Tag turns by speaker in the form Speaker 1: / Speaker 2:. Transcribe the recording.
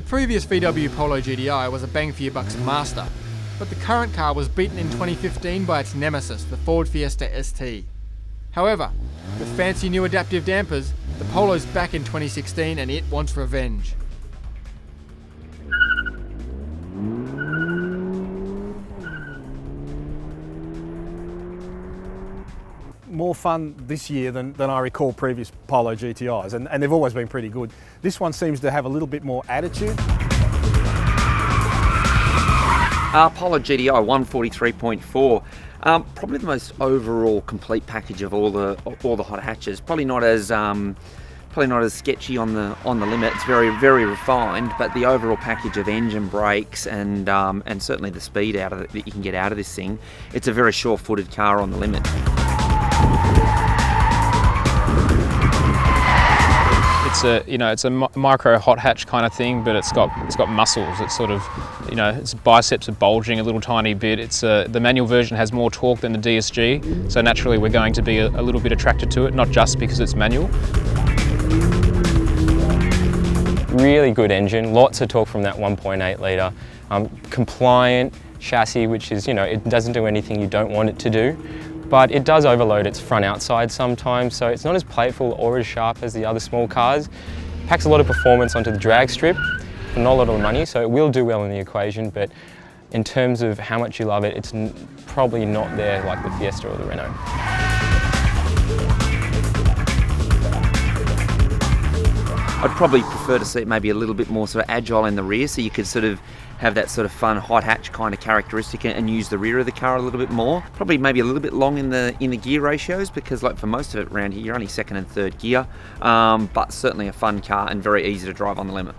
Speaker 1: previous VW Polo GTI was a bang-for-your-bucks master, but the current car was beaten in 2015 by its nemesis, the Ford Fiesta ST. However, with fancy new adaptive dampers, the Polo's back in 2016 and it wants revenge.
Speaker 2: More fun this year than I recall previous Polo GTIs, and they've always been pretty good. This one seems to have a little bit more attitude.
Speaker 3: Polo GTI 143.4, probably the most overall complete package of all the hot hatches. Probably not as sketchy on the limit. It's very refined, but the overall package of engine, brakes, and certainly the speed that you can get out of this thing, it's a very sure-footed car on the limit.
Speaker 4: It's a micro hot hatch kind of thing, but it's got muscles. It's sort of, its biceps are bulging a little tiny bit. The manual version has more torque than the DSG, so naturally we're going to be a little bit attracted to it, not just because it's manual.
Speaker 5: Really good engine, lots of torque from that 1.8 litre. Compliant chassis, which is, it doesn't do anything you don't want it to do. But it does overload its front outside sometimes, so it's not as playful or as sharp as the other small cars. Packs a lot of performance onto the drag strip for not a lot of money, so it will do well in the equation, but in terms of how much you love it, it's probably not there like the Fiesta or the Renault.
Speaker 3: I'd probably prefer to see it maybe a little bit more sort of agile in the rear, so you could sort of have that sort of fun hot hatch kind of characteristic and use the rear of the car a little bit more. Probably maybe a little bit long in the gear ratios, because like for most of it around here you're only second and third gear, but certainly a fun car and very easy to drive on the limit.